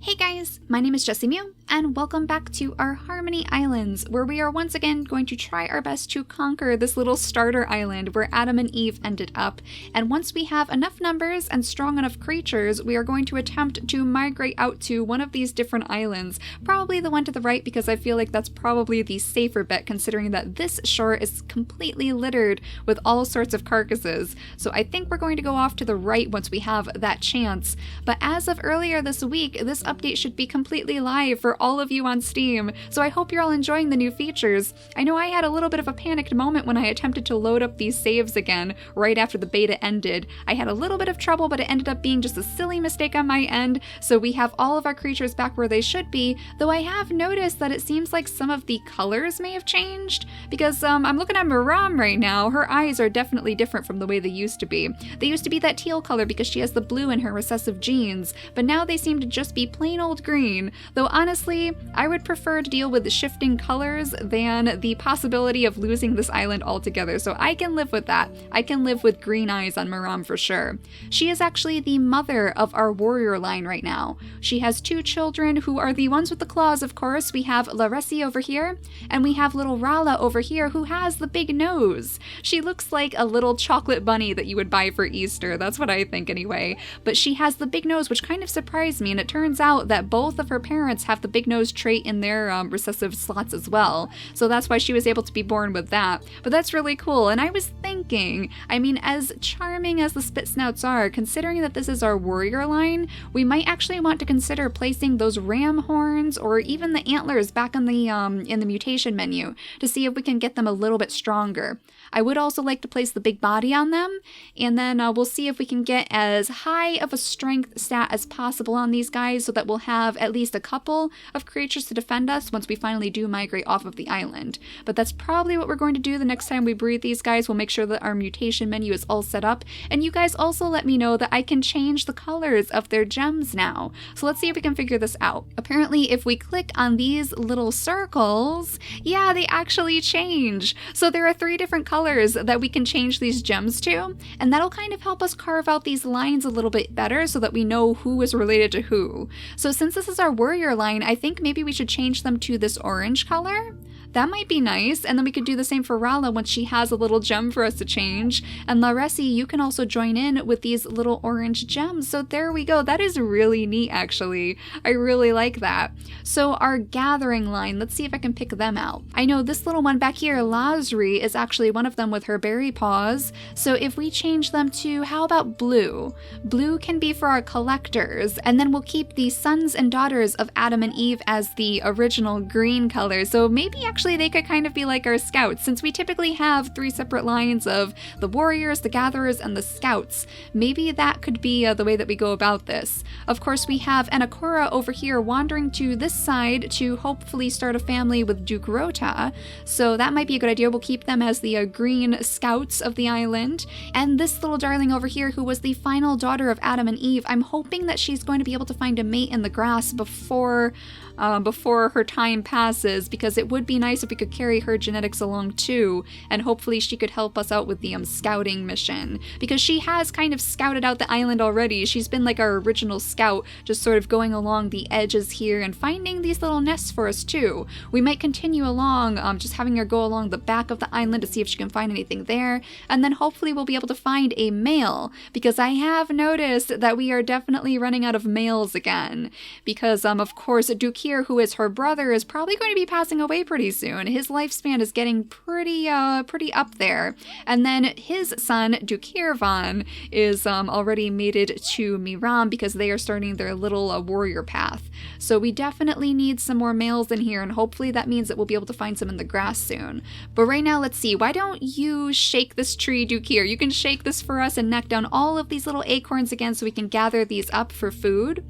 Hey guys, my name is JessiMew, and welcome back to our Harmony Islands, where we are once again going to try our best to conquer this little starter island where Adam and Eve ended up. And once we have enough numbers and strong enough creatures, we are going to attempt to migrate out to one of these different islands. Probably the one to the right, because I feel like that's probably the safer bet, considering that this shore is completely littered with all sorts of carcasses. So I think we're going to go off to the right once we have that chance. But as of earlier this week, this update should be completely live for all of you on Steam, so I hope you're all enjoying the new features. I know I had a little bit of a panicked moment when I attempted to load up these saves again right after the beta ended. I had a little bit of trouble, but it ended up being just a silly mistake on my end, so we have all of our creatures back where they should be, though I have noticed that it seems like some of the colors may have changed, because I'm looking at Miram right now. Her eyes are definitely different from the way they used to be. They used to be that teal color because she has the blue in her recessive genes, but now they seem to just be plain old green, though honestly, I would prefer to deal with the shifting colors than the possibility of losing this island altogether, so I can live with that. I can live with green eyes on Miram for sure. She is actually the mother of our warrior line right now. She has two children who are the ones with the claws, of course. We have Laresi over here, and we have little Rala over here who has the big nose. She looks like a little chocolate bunny that you would buy for Easter, that's what I think anyway, but she has the big nose, which kind of surprised me, and it turns out that both of her parents have the big nose trait in their recessive slots as well, so that's why she was able to be born with that. But that's really cool, and I was thinking, I mean, as charming as the Spitsnouts are, considering that this is our warrior line, we might actually want to consider placing those ram horns or even the antlers back in the mutation menu to see if we can get them a little bit stronger. I would also like to place the big body on them, and then we'll see if we can get as high of a strength stat as possible on these guys so that we'll have at least a couple of creatures to defend us once we finally do migrate off of the island. But that's probably what we're going to do the next time we breed these guys. We'll make sure that our mutation menu is all set up, and you guys also let me know that I can change the colors of their gems now. So let's see if we can figure this out. Apparently, if we click on these little circles, yeah, they actually change. So there are 3 different colors that we can change these gems to, and that'll kind of help us carve out these lines a little bit better so that we know who is related to who. So since this is our warrior line, I think maybe we should change them to this orange color. That might be nice, and then we could do the same for Rala once she has a little gem for us to change. And Laresi, you can also join in with these little orange gems. So there we go. That is really neat, actually. I really like that. So our gathering line, let's see if I can pick them out. I know this little one back here, Lazri, is actually one of them with her berry paws. So if we change them to, how about blue? Blue can be for our collectors, and then we'll keep the sons and daughters of Adam and Eve as the original green color. So maybe actually they could kind of be like our scouts, since we typically have 3 separate lines of the warriors, the gatherers, and the scouts. Maybe that could be the way that we go about this. Of course, we have Anakora over here wandering to this side to hopefully start a family with Duke Rota, so that might be a good idea. We'll keep them as the green scouts of the island. And this little darling over here, who was the final daughter of Adam and Eve, I'm hoping that she's going to be able to find a mate in the grass before her time passes, because it would be nice if we could carry her genetics along too, and hopefully she could help us out with the scouting mission, because she has kind of scouted out the island already. She's been like our original scout, just sort of going along the edges here and finding these little nests for us too. We might continue along, just having her go along the back of the island to see if she can find anything there, and then hopefully we'll be able to find a male, because I have noticed that we are definitely running out of males again, because of course Duke here, who is her brother, is probably going to be passing away pretty soon. His lifespan is getting pretty up there. And then his son, Dukirvan, is already mated to Miram because they are starting their little warrior path. So we definitely need some more males in here, and hopefully that means that we'll be able to find some in the grass soon. But right now, let's see. Why don't you shake this tree, Dukir? You can shake this for us and knock down all of these little acorns again so we can gather these up for food.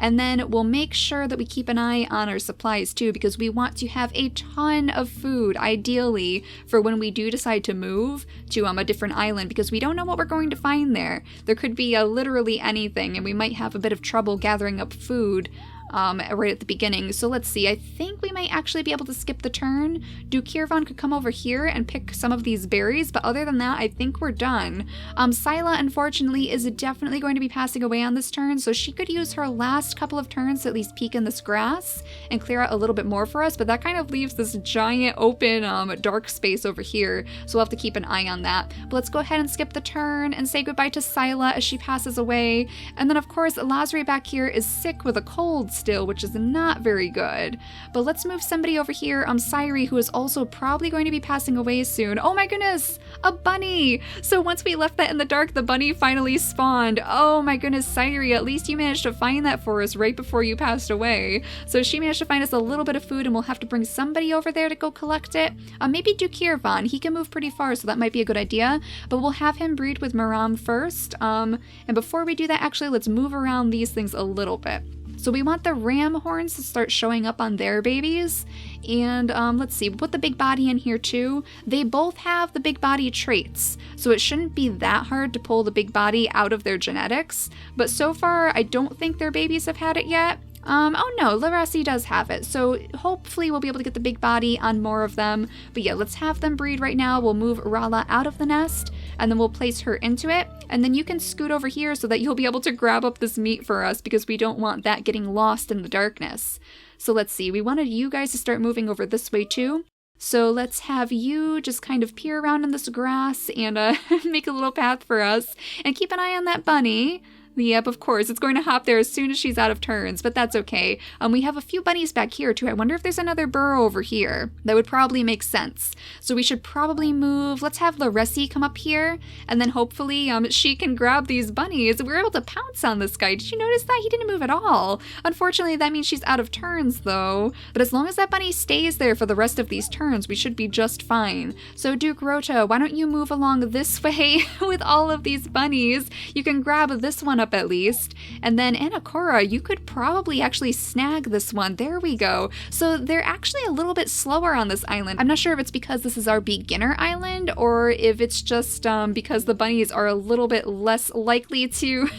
And then we'll make sure that we keep an eye on our supplies too, because we want to have a ton of food, ideally, for when we do decide to move to a different island, because we don't know what we're going to find there. There could be literally anything, and we might have a bit of trouble gathering up food right at the beginning. So let's see, I think we might actually be able to skip the turn. Dukirvan could come over here and pick some of these berries, but other than that, I think we're done. Scylla, unfortunately, is definitely going to be passing away on this turn, so she could use her last couple of turns to at least peek in this grass and clear out a little bit more for us, but that kind of leaves this giant open dark space over here, so we'll have to keep an eye on that. But let's go ahead and skip the turn and say goodbye to Scylla as she passes away. And then of course Lazri back here is sick with a cold still, which is not very good. But let's move somebody over here, Sairi, who is also probably going to be passing away soon. Oh my goodness, a bunny! So once we left that in the dark, the bunny finally spawned. Oh my goodness, Sairi, at least you managed to find that for us right before you passed away. So she managed to find us a little bit of food, and we'll have to bring somebody over there to go collect it. Maybe Dukirvan, he can move pretty far, so that might be a good idea, but we'll have him breed with Maram first. And before we do that, actually, let's move around these things a little bit. So we want the ram horns to start showing up on their babies. And let's see, we'll put the big body in here too. They both have the big body traits, so it shouldn't be that hard to pull the big body out of their genetics. But so far, I don't think their babies have had it yet. Oh no, Larassi does have it, so hopefully we'll be able to get the big body on more of them. But yeah, let's have them breed right now. We'll move Rala out of the nest, and then we'll place her into it. And then you can scoot over here so that you'll be able to grab up this meat for us, because we don't want that getting lost in the darkness. So let's see, we wanted you guys to start moving over this way too. So let's have you just kind of peer around in this grass and make a little path for us. And keep an eye on that bunny. Yep, of course, it's going to hop there as soon as she's out of turns, but that's okay. We have a few bunnies back here too. I wonder if there's another burrow over here. That would probably make sense. So we should probably move, let's have Laressi come up here, and then hopefully she can grab these bunnies. We were able to pounce on this guy. Did you notice that? He didn't move at all. Unfortunately, that means she's out of turns though. But as long as that bunny stays there for the rest of these turns, we should be just fine. So Duke Rota, why don't you move along this way with all of these bunnies? You can grab this one up at least. And then Anakora, you could probably actually snag this one. There we go. So they're actually a little bit slower on this island. I'm not sure if it's because this is our beginner island or if it's just because the bunnies are a little bit less likely to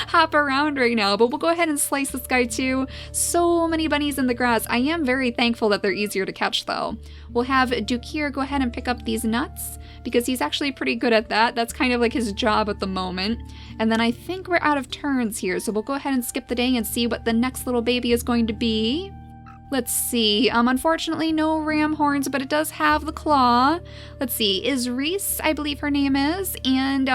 hop around right now, but we'll go ahead and slice this guy too. So many bunnies in the grass. I am very thankful that they're easier to catch though. We'll have Dukir go ahead and pick up these nuts because he's actually pretty good at that. That's kind of like his job at the moment. And then I think we're out of turns here, so we'll go ahead and skip the day and see what the next little baby is going to be. Let's see, unfortunately no ram horns, but it does have the claw. Let's see, is Reese, I believe her name is, and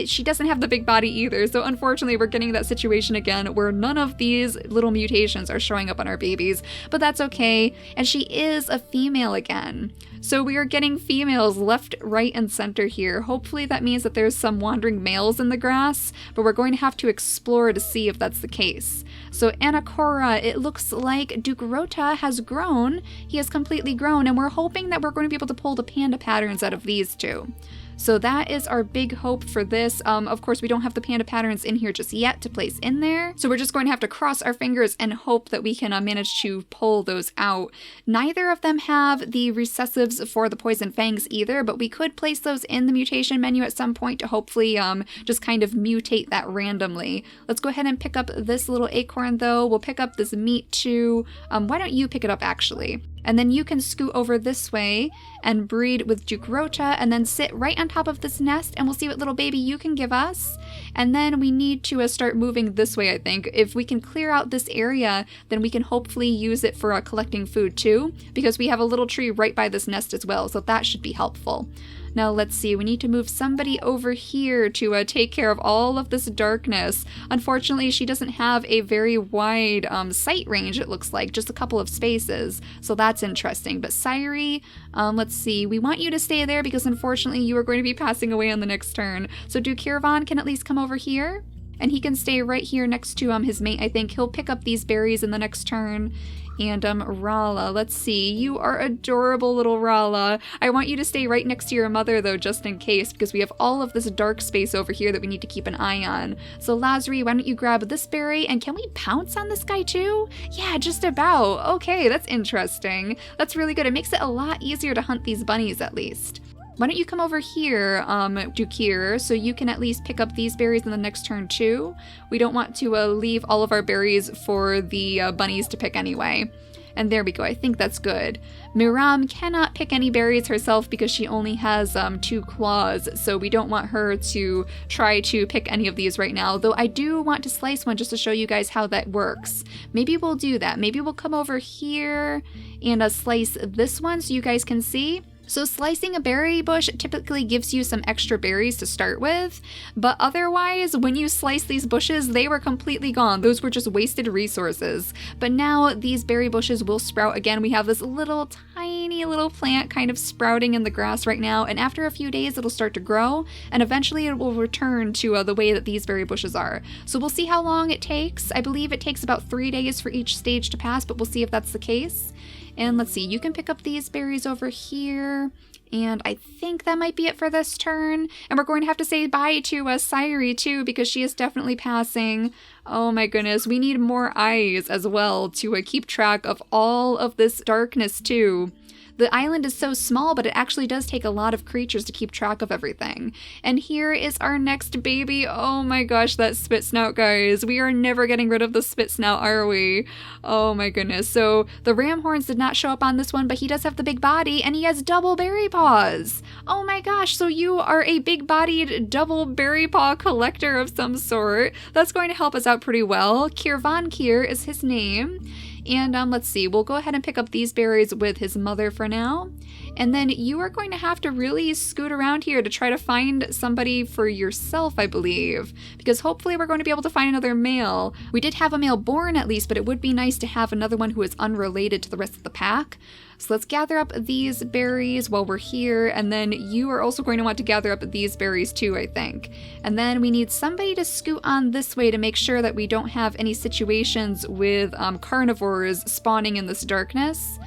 she doesn't have the big body either, so unfortunately we're getting that situation again where none of these little mutations are showing up on our babies, but that's okay, and she is a female again. So we are getting females left, right, and center here. Hopefully that means that there's some wandering males in the grass, but we're going to have to explore to see if that's the case. So Anakora, it looks like Duke Rota has grown. He has completely grown, and we're hoping that we're going to be able to pull the panda patterns out of these two. So that is our big hope for this. Of course, we don't have the panda patterns in here just yet to place in there. So we're just going to have to cross our fingers and hope that we can manage to pull those out. Neither of them have the recessives for the poison fangs either, but we could place those in the mutation menu at some point to hopefully just kind of mutate that randomly. Let's go ahead and pick up this little acorn though. We'll pick up this meat too. Why don't you pick it up actually? And then you can scoot over this way and breed with Duke Rota and then sit right on top of this nest and we'll see what little baby you can give us. And then we need to start moving this way, I think. If we can clear out this area, then we can hopefully use it for collecting food too, because we have a little tree right by this nest as well, so that should be helpful. Now let's see, we need to move somebody over here to take care of all of this darkness. Unfortunately, she doesn't have a very wide sight range, it looks like, just a couple of spaces. So that's interesting. But Sairi, let's see, we want you to stay there because unfortunately you are going to be passing away on the next turn. So Dukirvan can at least come over here. And he can stay right here next to his mate, I think. He'll pick up these berries in the next turn. And Rala, let's see. You are adorable little Rala. I want you to stay right next to your mother though, just in case, because we have all of this dark space over here that we need to keep an eye on. So Lazri, why don't you grab this berry? And can we pounce on this guy too? Yeah, just about. Okay, that's interesting. That's really good. It makes it a lot easier to hunt these bunnies at least. Why don't you come over here, Dukir, so you can at least pick up these berries in the next turn too. We don't want to leave all of our berries for the bunnies to pick anyway. And there we go, I think that's good. Miram cannot pick any berries herself because she only has 2 claws, so we don't want her to try to pick any of these right now, though I do want to slice one just to show you guys how that works. Maybe we'll do that. Maybe we'll come over here and slice this one so you guys can see. So slicing a berry bush typically gives you some extra berries to start with, but otherwise, when you slice these bushes, they were completely gone. Those were just wasted resources. But now these berry bushes will sprout again. We have this little tiny little plant kind of sprouting in the grass right now, and after a few days, it'll start to grow, and eventually it will return to the way that these berry bushes are. So we'll see how long it takes. I believe it takes about 3 days for each stage to pass, but we'll see if that's the case. And let's see, you can pick up these berries over here. And I think that might be it for this turn. And we're going to have to say bye to Sairi too, because she is definitely passing. Oh my goodness, we need more eyes as well to keep track of all of this darkness too. The island is so small, but it actually does take a lot of creatures to keep track of everything. And here is our next baby. Oh my gosh, that spit snout, guys. We are never getting rid of the spit snout, are we? Oh my goodness. So the ram horns did not show up on this one, but he does have the big body and he has double berry paws. Oh my gosh, so you are a big-bodied double berry paw collector of some sort. That's going to help us out pretty well. Kirvankir is his name. And let's see, we'll go ahead and pick up these berries with his mother for now. And then you are going to have to really scoot around here to try to find somebody for yourself, I believe. Because hopefully we're going to be able to find another male. We did have a male born at least, but it would be nice to have another one who is unrelated to the rest of the pack. So let's gather up these berries while we're here, and then you are also going to want to gather up these berries too, I think. And then we need somebody to scoot on this way to make sure that we don't have any situations with carnivores spawning in this darkness.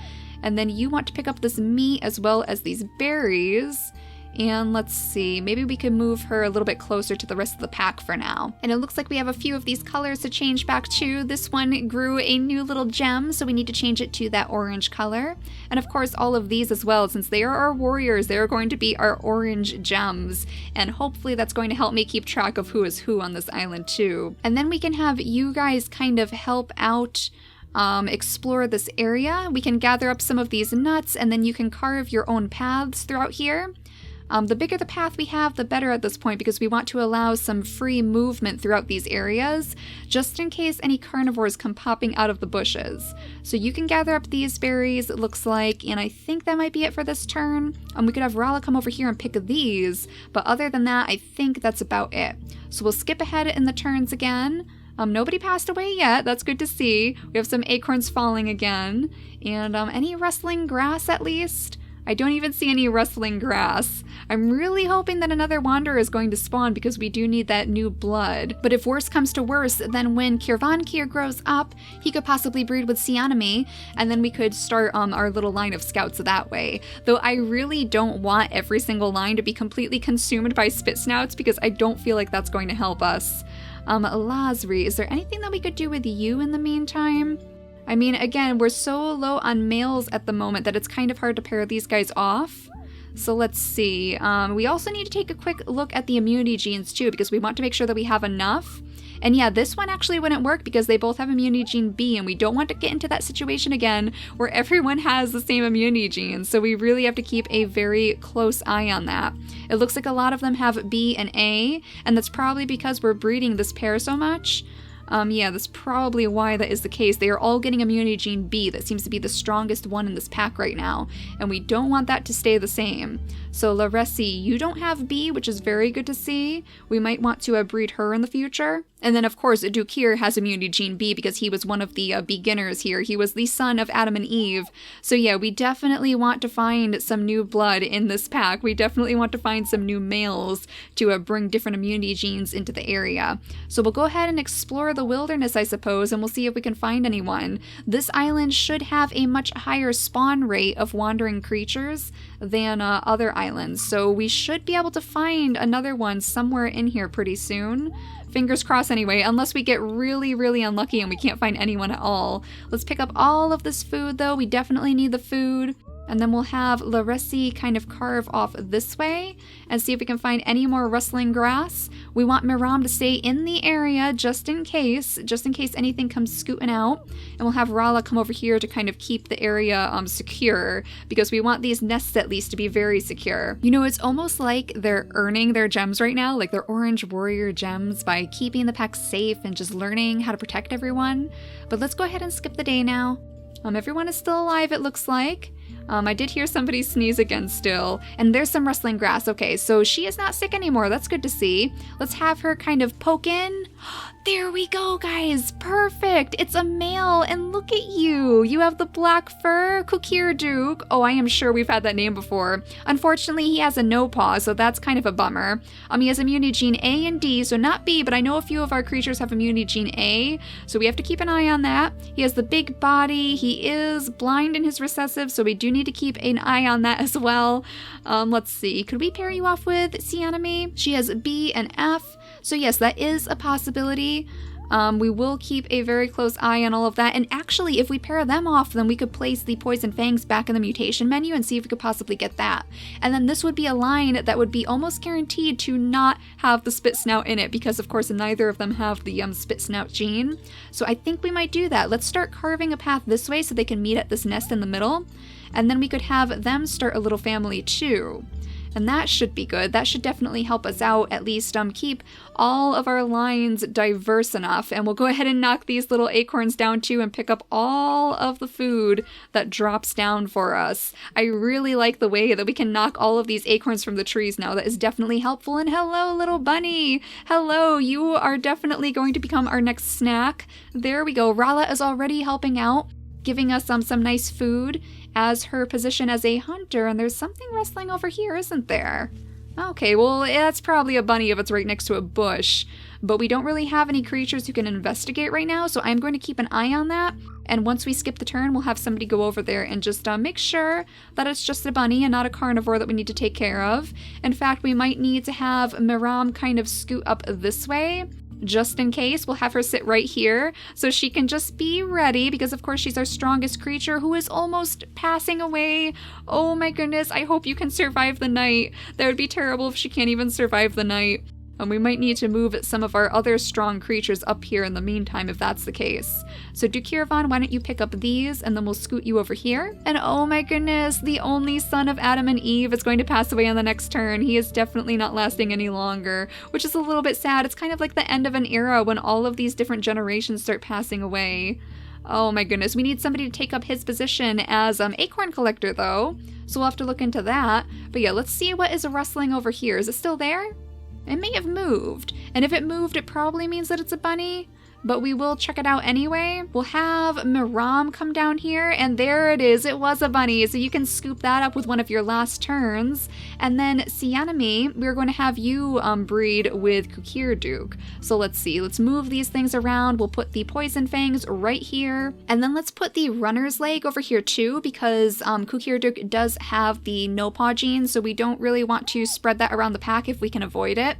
And then you want to pick up this meat as well as these berries. And let's see, maybe we can move her a little bit closer to the rest of the pack for now. And it looks like we have a few of these colors to change back to. This one grew a new little gem, so we need to change it to that orange color. And of course, all of these as well, since they are our warriors, they're going to be our orange gems. And hopefully that's going to help me keep track of who is who on this island too. And then we can have you guys kind of help out explore this area. We can gather up some of these nuts, and then you can carve your own paths throughout here. The bigger the path we have, the better at this point, because we want to allow some free movement throughout these areas, just in case any carnivores come popping out of the bushes. So you can gather up these berries, it looks like, and I think that might be it for this turn. We could have Rala come over here and pick these, but other than that, I think that's about it. So we'll skip ahead in the turns again. Nobody passed away yet, that's good to see. We have some acorns falling again, and any rustling grass at least? I don't even see any rustling grass. I'm really hoping that another wanderer is going to spawn because we do need that new blood. But if worse comes to worse, then when Kirvankir grows up, he could possibly breed with Sianami, and then we could start our little line of scouts that way. Though I really don't want every single line to be completely consumed by spit snouts because I don't feel like that's going to help us. Lazri, is there anything that we could do with you in the meantime? I mean, again, we're so low on males at the moment that it's kind of hard to pair these guys off. So let's see. We also need to take a quick look at the immunity genes too, because we want to make sure that we have enough. And yeah, this one actually wouldn't work because they both have immunity gene B, and we don't want to get into that situation again where everyone has the same immunity gene. So we really have to keep a very close eye on that. It looks like a lot of them have B and A, and that's probably because we're breeding this pair so much. Yeah, that's probably why that is the case. They are all getting immunity gene B. That seems to be the strongest one in this pack right now, and we don't want that to stay the same. So Laresi, you don't have B, which is very good to see. We might want to breed her in the future. And then, of course, Dukir has immunity gene B because he was one of the beginners here. He was the son of Adam and Eve. So yeah, we definitely want to find some new blood in this pack. We definitely want to find some new males to bring different immunity genes into the area. So we'll go ahead and explore the wilderness, I suppose, and we'll see if we can find anyone. This island should have a much higher spawn rate of wandering creatures than other islands. So we should be able to find another one somewhere in here pretty soon. Fingers crossed anyway, unless we get really, really unlucky and we can't find anyone at all. Let's pick up all of this food though. We definitely need the food. And then we'll have Laresi kind of carve off this way and see if we can find any more rustling grass. We want Miram to stay in the area just in case anything comes scooting out. And we'll have Rala come over here to kind of keep the area secure, because we want these nests at least to be very secure. You know, it's almost like they're earning their gems right now, like their orange warrior gems, by keeping the pack safe and just learning how to protect everyone. But let's go ahead and skip the day now. Everyone is still alive, it looks like. I did hear somebody sneeze again still, and there's some rustling grass. Okay, so she is not sick anymore. That's good to see. Let's have her kind of poke in. There we go, guys. Perfect. It's a male, and look at you. You have the black fur, Kukir Duke. Oh, I am sure we've had that name before. Unfortunately, he has a no paw, so that's kind of a bummer. He has immunity gene A and D, so not B, but I know a few of our creatures have immunity gene A, so we have to keep an eye on that. He has the big body. He is blind in his recessive, so we do need to keep an eye on that as well. Let's see. Could we pair you off with Sianami? She has B and F. So yes, that is a possibility. We will keep a very close eye on all of that. And actually, if we pair them off, then we could place the Poison Fangs back in the mutation menu and see if we could possibly get that. And then this would be a line that would be almost guaranteed to not have the Spit Snout in it, because of course neither of them have the Spit Snout gene. So I think we might do that. Let's start carving a path this way so they can meet at this nest in the middle. And then we could have them start a little family too. And that should be good. That should definitely help us out, at least keep all of our lines diverse enough. And we'll go ahead and knock these little acorns down too and pick up all of the food that drops down for us. I really like the way that we can knock all of these acorns from the trees now. That is definitely helpful. And hello, little bunny. Hello, you are definitely going to become our next snack. There we go. Rala is already helping out, giving us some nice food as her position as a hunter, and there's something rustling over here, isn't there? Okay, well, that's probably a bunny if it's right next to a bush, but we don't really have any creatures who can investigate right now, so I'm going to keep an eye on that, and once we skip the turn, we'll have somebody go over there and just make sure that it's just a bunny and not a carnivore that we need to take care of. In fact, we might need to have Miram kind of scoot up this way, just in case. We'll have her sit right here so she can just be ready, because of course she's our strongest creature who is almost passing away. Oh my goodness, I hope you can survive the night. That would be terrible if she can't even survive the night. And we might need to move some of our other strong creatures up here in the meantime if that's the case. So Dukiravan, why don't you pick up these and then we'll scoot you over here. And oh my goodness, the only son of Adam and Eve is going to pass away on the next turn. He is definitely not lasting any longer, which is a little bit sad. It's kind of like the end of an era when all of these different generations start passing away. Oh my goodness, we need somebody to take up his position as acorn collector though. So we'll have to look into that. But yeah, let's see what is rustling over here. Is it still there? It may have moved, and if it moved, it probably means that it's a bunny, but we will check it out anyway. We'll have Miram come down here, and there it is. It was a bunny, so you can scoop that up with one of your last turns. And then Sianami, we're going to have you breed with Kukir Duke. So let's see. Let's move these things around. We'll put the Poison Fangs right here, and then let's put the Runner's Leg over here too, because Kukir Duke does have the no paw gene, so we don't really want to spread that around the pack if we can avoid it.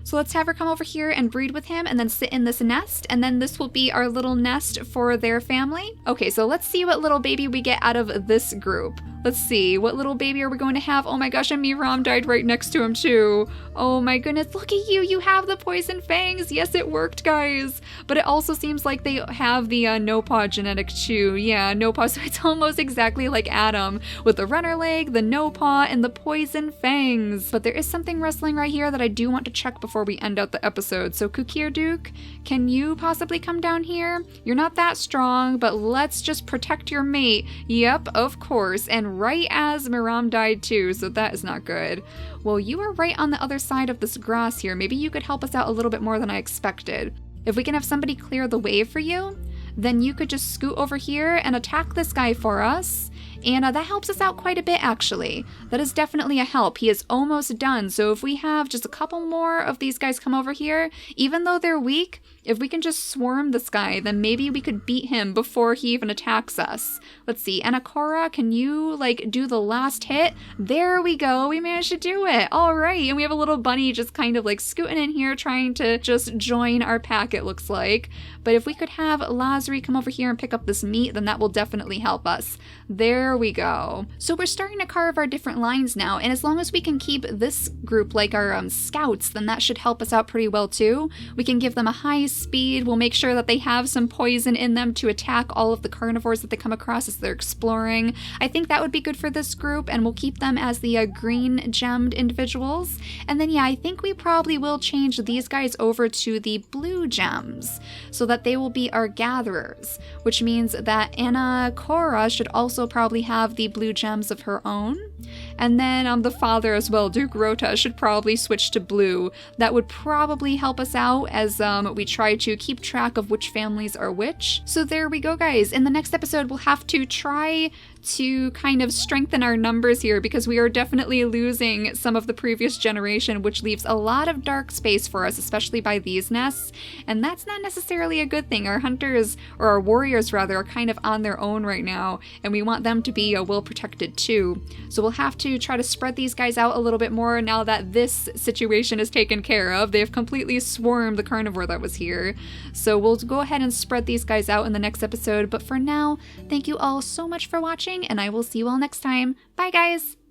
So let's have her come over here and breed with him and then sit in this nest, and then this will be our little nest for their family. Okay, so let's see what little baby we get out of this group. Let's see, what little baby are we going to have? Oh my gosh, and Miram died right next to him too. Oh my goodness, look at you, you have the Poison Fangs. Yes, it worked, guys. But it also seems like they have the no paw genetic too. Yeah, no paw, so it's almost exactly like Adam, with the runner leg, the no paw, and the Poison Fangs. But there is something rustling right here that I do want to check before we end out the episode. So Kukir Duke, can you possibly come down here? You're not that strong, but let's just protect your mate. Yep, of course. And right as Miram died too, so that is not good. Well, you are right on the other side of this grass here. Maybe you could help us out a little bit more than I expected. If we can have somebody clear the way for you, then you could just scoot over here and attack this guy for us. And that helps us out quite a bit, actually. That is definitely a help. He is almost done. So if we have just a couple more of these guys come over here, even though they're weak, if we can just swarm this guy, then maybe we could beat him before he even attacks us. Let's see. Anakora, can you, do the last hit? There we go. We managed to do it. All right. And we have a little bunny just kind of, scooting in here, trying to just join our pack, it looks like. But if we could have Lazari come over here and pick up this meat, then that will definitely help us. There There we go. So we're starting to carve our different lines now, and as long as we can keep this group like our scouts, then that should help us out pretty well too. We can give them a high speed, we'll make sure that they have some poison in them to attack all of the carnivores that they come across as they're exploring. I think that would be good for this group, and we'll keep them as the green gemmed individuals. And then yeah, I think we probably will change these guys over to the blue gems so that they will be our gatherers, which means that Anna Cora should also probably have the blue gems of her own. And then the father as well, Duke Rota, should probably switch to blue. That would probably help us out as we try to keep track of which families are which. So there we go, guys. In the next episode, we'll have to try to kind of strengthen our numbers here because we are definitely losing some of the previous generation, which leaves a lot of dark space for us, especially by these nests. And that's not necessarily a good thing. Our hunters, or our warriors rather, are kind of on their own right now, and we want them to be well protected too. So we'll have to try to spread these guys out a little bit more now that this situation is taken care of. They've completely swarmed the carnivore that was here. So we'll go ahead and spread these guys out in the next episode. But for now, thank you all so much for watching, and I will see you all next time. Bye, guys!